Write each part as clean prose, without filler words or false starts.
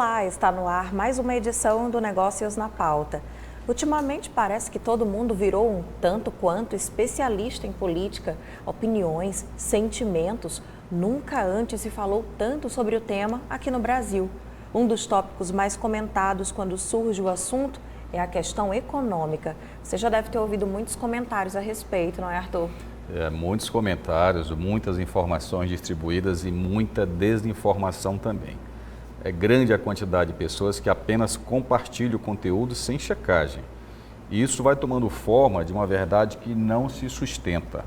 Olá, está no ar mais uma edição do Negócios na Pauta. Ultimamente parece que todo mundo virou um tanto quanto especialista em política, opiniões, sentimentos. Nunca antes se falou tanto sobre o tema aqui no Brasil. Um dos tópicos mais comentados quando surge o assunto é a questão econômica. Você já deve ter ouvido muitos comentários a respeito, não é, Arthur? Muitos comentários, muitas informações distribuídas e muita desinformação também. É grande a quantidade de pessoas que apenas compartilham o conteúdo sem checagem. E isso vai tomando forma de uma verdade que não se sustenta.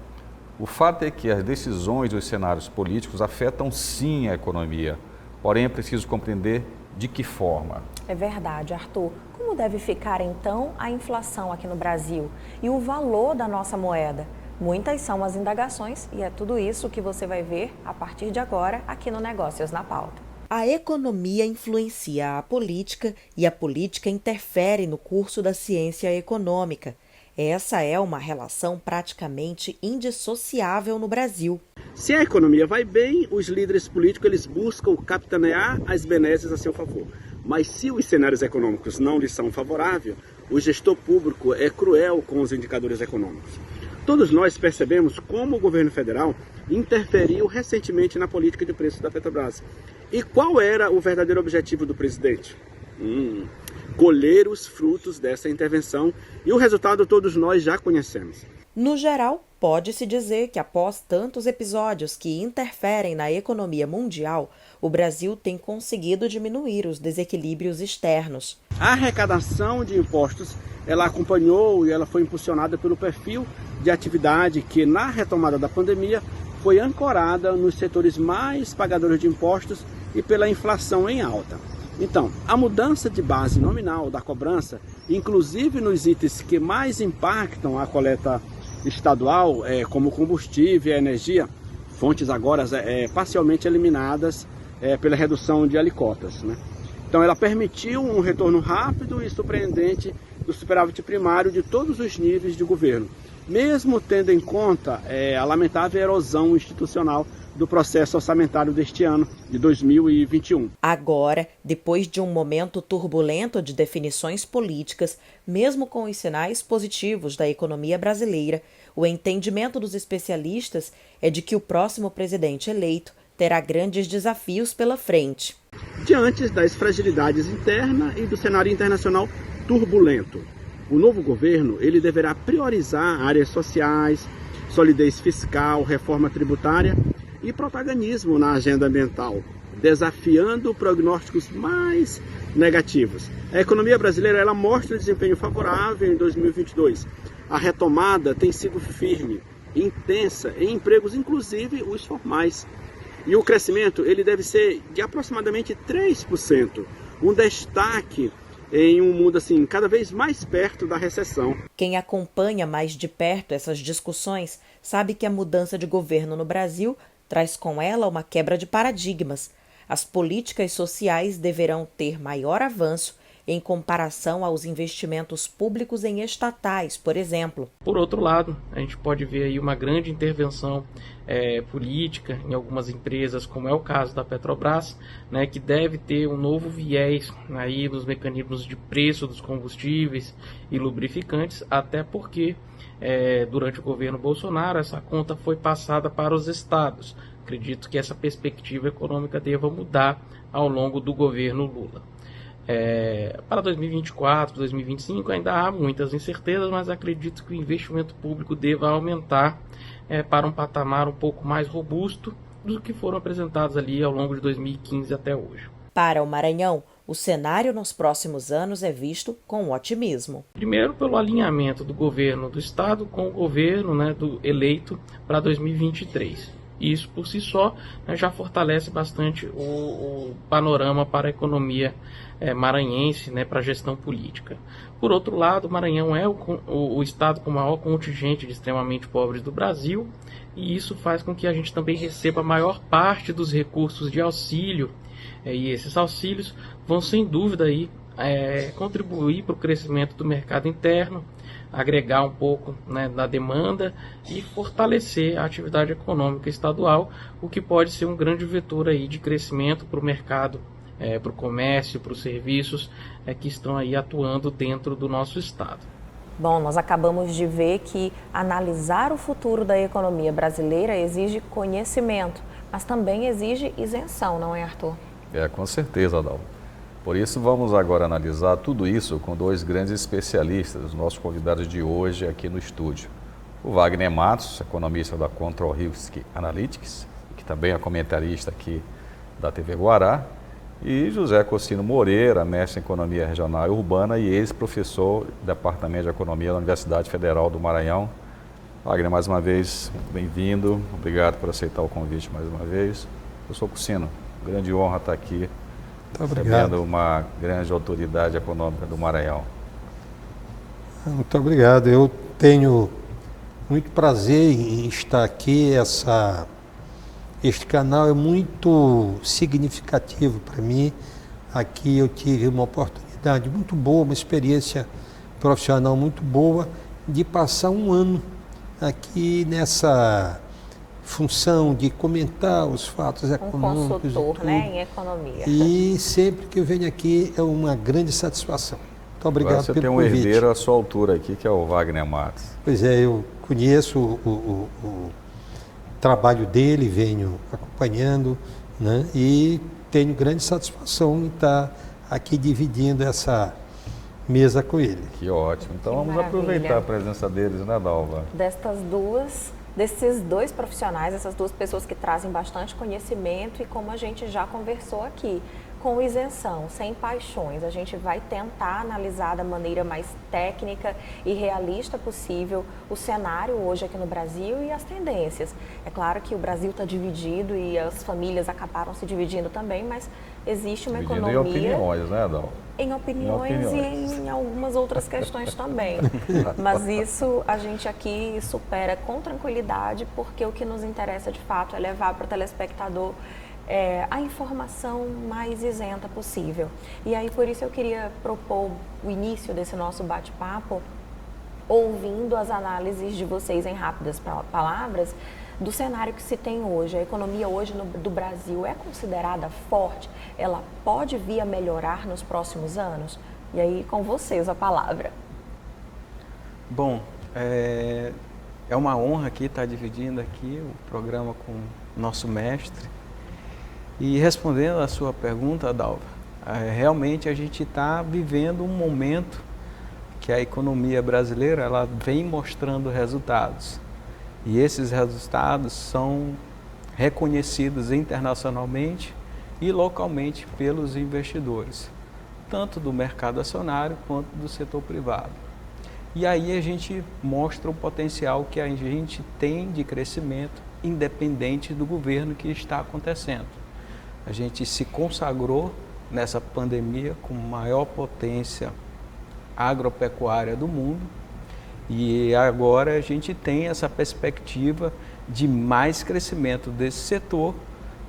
O fato é que as decisões dos cenários políticos afetam sim a economia, porém é preciso compreender de que forma. É verdade, Arthur. Como deve ficar então a inflação aqui no Brasil e o valor da nossa moeda? Muitas são as indagações e é tudo isso que você vai ver a partir de agora aqui no Negócios na Pauta. A economia influencia a política e a política interfere no curso da ciência econômica. Essa é uma relação praticamente indissociável no Brasil. Se a economia vai bem, os líderes políticos eles buscam capitanear as benesses a seu favor. Mas se os cenários econômicos não lhes são favoráveis, o gestor público é cruel com os indicadores econômicos. Todos nós percebemos como o governo federal interferiu recentemente na política de preços da Petrobras. E qual era o verdadeiro objetivo do presidente? Colher os frutos dessa intervenção, e o resultado todos nós já conhecemos. No geral, pode-se dizer que após tantos episódios que interferem na economia mundial, o Brasil tem conseguido diminuir os desequilíbrios externos. A arrecadação de impostos, ela acompanhou e ela foi impulsionada pelo perfil de atividade que, na retomada da pandemia, foi ancorada nos setores mais pagadores de impostos e pela inflação em alta. Então, a mudança de base nominal da cobrança, inclusive nos itens que mais impactam a coleta estadual, como combustível e energia, fontes agora parcialmente eliminadas pela redução de alíquotas, né? Então, ela permitiu um retorno rápido e surpreendente do superávit primário de todos os níveis de governo, mesmo tendo em conta a lamentável erosão institucional do processo orçamentário deste ano, de 2021. Agora, depois de um momento turbulento de definições políticas, mesmo com os sinais positivos da economia brasileira, o entendimento dos especialistas é de que o próximo presidente eleito terá grandes desafios pela frente. Diante das fragilidades internas e do cenário internacional turbulento, o novo governo ele deverá priorizar áreas sociais, solidez fiscal, reforma tributária e protagonismo na agenda ambiental, desafiando prognósticos mais negativos. A economia brasileira ela mostra desempenho favorável em 2022. A retomada tem sido firme, intensa em empregos, inclusive os formais. E o crescimento ele deve ser de aproximadamente 3%, um destaque em um mundo assim cada vez mais perto da recessão. Quem acompanha mais de perto essas discussões sabe que a mudança de governo no Brasil traz com ela uma quebra de paradigmas. As políticas sociais deverão ter maior avanço em comparação aos investimentos públicos em estatais, por exemplo. Por outro lado, a gente pode ver aí uma grande intervenção política em algumas empresas, como é o caso da Petrobras, né, que deve ter um novo viés aí nos mecanismos de preço dos combustíveis e lubrificantes, até porque durante o governo Bolsonaro essa conta foi passada para os estados. Acredito que essa perspectiva econômica deva mudar ao longo do governo Lula. Para 2024, 2025 ainda há muitas incertezas, mas acredito que o investimento público deva aumentar para um patamar um pouco mais robusto do que foram apresentados ali ao longo de 2015 até hoje. Para o Maranhão, o cenário nos próximos anos é visto com otimismo. Primeiro, pelo alinhamento do governo do estado com o governo do eleito para 2023. Isso, por si só, já fortalece bastante o panorama para a economia maranhense, para a gestão política. Por outro lado, o Maranhão é o estado com o maior contingente de extremamente pobres do Brasil, e isso faz com que a gente também receba a maior parte dos recursos de auxílio, e esses auxílios vão, sem dúvida, aí, contribuir para o crescimento do mercado interno, agregar um pouco na demanda e fortalecer a atividade econômica estadual, o que pode ser um grande vetor aí de crescimento para o mercado para o comércio, para os serviços que estão aí atuando dentro do nosso estado. Bom, nós acabamos de ver que analisar o futuro da economia brasileira exige conhecimento, mas também exige isenção, não é, Arthur? Com certeza, Adalva. Por isso, vamos agora analisar tudo isso com dois grandes especialistas, os nossos convidados de hoje aqui no estúdio. O Wagner Matos, economista da Control Risk Analytics, que também é comentarista aqui da TV Guará, e José Cocino Moreira, mestre em Economia Regional e Urbana e ex-professor do Departamento de Economia da Universidade Federal do Maranhão. Wagner, mais uma vez, bem-vindo. Obrigado por aceitar o convite mais uma vez. Professor Cocino, grande honra estar aqui, recebendo uma grande autoridade econômica do Maranhão. Muito obrigado. Eu tenho muito prazer em estar aqui. Este canal é muito significativo para mim. Aqui eu tive uma oportunidade muito boa, uma experiência profissional muito boa de passar um ano aqui nessa função de comentar os fatos econômicos. Consultor, né, em economia. E sempre que eu venho aqui é uma grande satisfação. Muito obrigado Agora pelo convite. Você tem um herdeiro à sua altura aqui, que é o Wagner Matos. Pois é, eu conheço o trabalho dele, venho acompanhando, né, e tenho grande satisfação em estar aqui dividindo essa mesa com ele. Que ótimo. Então Que vamos maravilha. aproveitar a presença deles, né, Dalva? Desses dois profissionais, essas duas pessoas que trazem bastante conhecimento e como a gente já conversou aqui, com isenção, sem paixões, a gente vai tentar analisar da maneira mais técnica e realista possível o cenário hoje aqui no Brasil e as tendências. É claro que o Brasil está dividido e as famílias acabaram se dividindo também, mas existe uma Dividindo economia... em opiniões, né, Dalva? Em opiniões e em algumas outras questões também. Mas isso a gente aqui supera com tranquilidade, porque o que nos interessa de fato é levar para o telespectador a informação mais isenta possível. E aí por isso eu queria propor o início desse nosso bate-papo, ouvindo as análises de vocês em rápidas palavras, do cenário que se tem hoje. A economia hoje do Brasil é considerada forte? Ela pode vir a melhorar nos próximos anos? E aí, com vocês, a palavra. Bom, é uma honra aqui estar dividindo aqui o programa com o nosso mestre. E respondendo à sua pergunta, Dalva, realmente a gente está vivendo um momento que a economia brasileira ela vem mostrando resultados. E esses resultados são reconhecidos internacionalmente e localmente pelos investidores, tanto do mercado acionário quanto do setor privado. E aí a gente mostra o potencial que a gente tem de crescimento independente do governo que está acontecendo. A gente se consagrou nessa pandemia como maior potência agropecuária do mundo. E agora a gente tem essa perspectiva de mais crescimento desse setor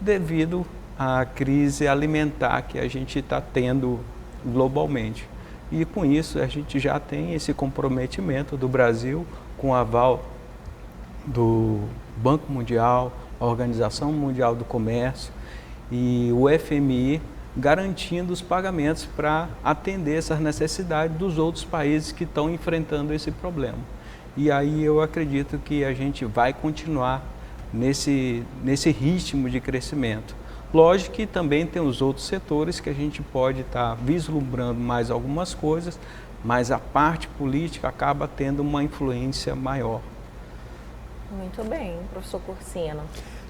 devido à crise alimentar que a gente está tendo globalmente. E com isso a gente já tem esse comprometimento do Brasil com o aval do Banco Mundial, a Organização Mundial do Comércio e o FMI garantindo os pagamentos para atender essas necessidades dos outros países que estão enfrentando esse problema. E aí eu acredito que a gente vai continuar nesse ritmo de crescimento. Lógico que também tem os outros setores que a gente pode estar vislumbrando mais algumas coisas, mas a parte política acaba tendo uma influência maior. Muito bem, professor Cocino.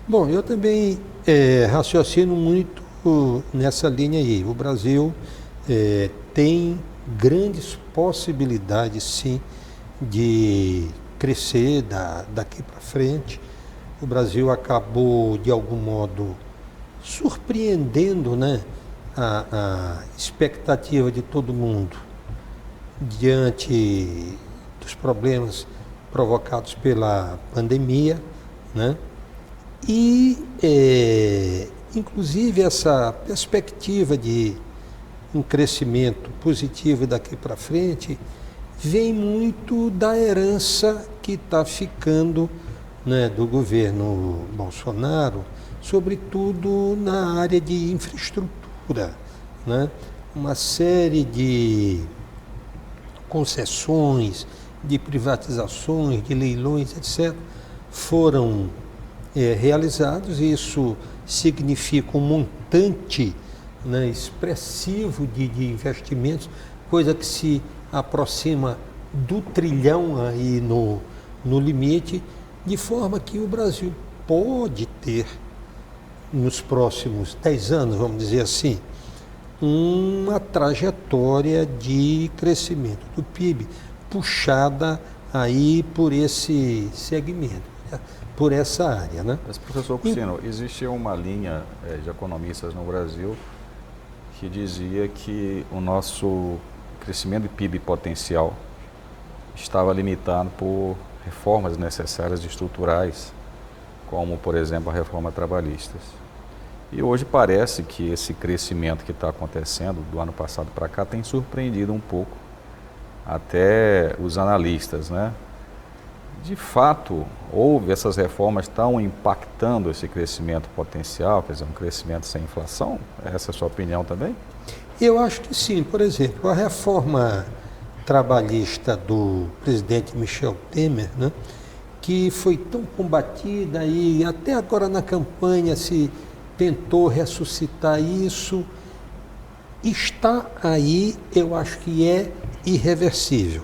Bom, eu também raciocino muito nessa linha aí. O Brasil tem grandes possibilidades, sim, de crescer daqui para frente. O Brasil acabou, de algum modo, surpreendendo, né, a expectativa de todo mundo diante dos problemas provocados pela pandemia, né? E inclusive essa perspectiva de um crescimento positivo daqui para frente vem muito da herança que está ficando, né, do governo Bolsonaro, sobretudo na área de infraestrutura, né, uma série de concessões, de privatizações, de leilões, etc., foram realizados. Isso significa um montante, né, expressivo de investimentos, coisa que se aproxima do trilhão aí no limite, de forma que o Brasil pode ter, nos próximos 10 anos, vamos dizer assim, uma trajetória de crescimento do PIB puxada aí por esse segmento, né? Por essa área, né? Mas, professor Cursino, existia uma linha de economistas no Brasil que dizia que o nosso crescimento de PIB potencial estava limitado por reformas necessárias e estruturais, como, por exemplo, a reforma trabalhista. E hoje parece que esse crescimento que está acontecendo do ano passado para cá tem surpreendido um pouco até os analistas, né? De fato, essas reformas estão impactando esse crescimento potencial, quer dizer, um crescimento sem inflação? Essa é a sua opinião também? Eu acho que sim. Por exemplo, a reforma trabalhista do presidente Michel Temer, né, que foi tão combatida e até agora na campanha se tentou ressuscitar isso, está aí, eu acho que é irreversível.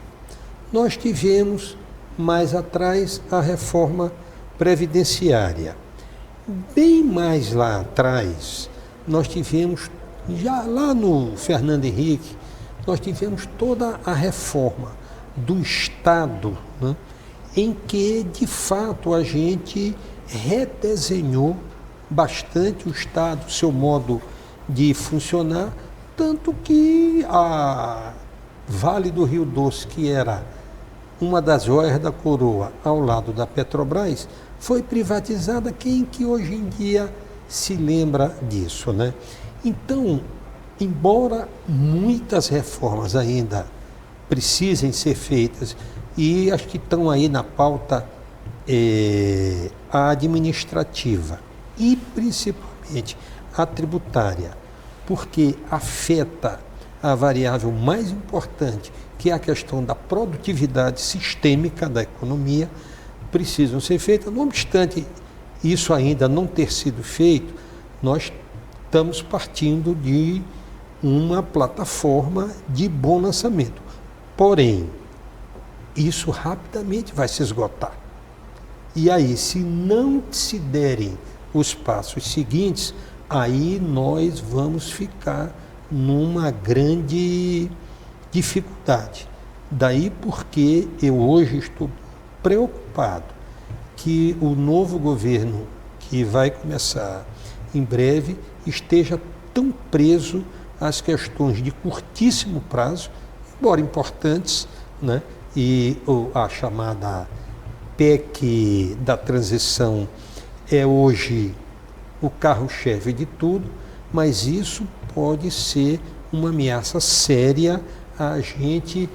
Nós tivemos mais atrás a reforma previdenciária. Bem mais lá atrás, nós tivemos, já lá no Fernando Henrique, nós tivemos toda a reforma do Estado, né, em que, de fato, a gente redesenhou bastante o Estado, seu modo de funcionar, tanto que a Vale do Rio Doce, que era uma das joias da coroa ao lado da Petrobras, foi privatizada. Quem que hoje em dia se lembra disso, né? Então, embora muitas reformas ainda precisem ser feitas, e acho que estão aí na pauta a administrativa e principalmente a tributária, porque afeta a variável mais importante, que é a questão da produtividade sistêmica da economia, precisam ser feitas. Não obstante isso ainda não ter sido feito, nós estamos partindo de uma plataforma de bom lançamento. Porém, isso rapidamente vai se esgotar. E aí, se não se derem os passos seguintes, aí nós vamos ficar numa grande dificuldade. Daí porque eu hoje estou preocupado que o novo governo, que vai começar em breve, esteja tão preso às questões de curtíssimo prazo, embora importantes, né? E a chamada PEC da transição é hoje o carro-chefe de tudo, mas isso pode ser uma ameaça séria a gente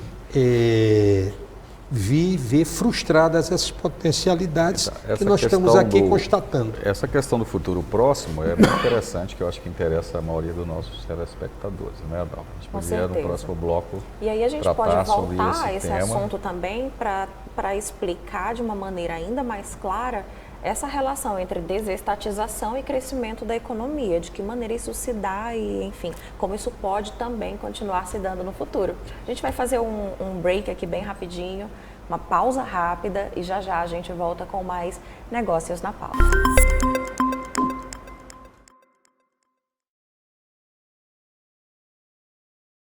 ver frustradas essas potencialidades que nós estamos aqui constatando. Essa questão do futuro próximo é muito interessante, que eu acho que interessa a maioria dos nossos telespectadores, né, Adalva? A gente poderia, no próximo bloco, e aí a gente pode voltar a esse tema. assunto também para explicar de uma maneira ainda mais clara essa relação entre desestatização e crescimento da economia, de que maneira isso se dá e, enfim, como isso pode também continuar se dando no futuro. A gente vai fazer um break aqui bem rapidinho, uma pausa rápida e já já a gente volta com mais Negócios na Pauta.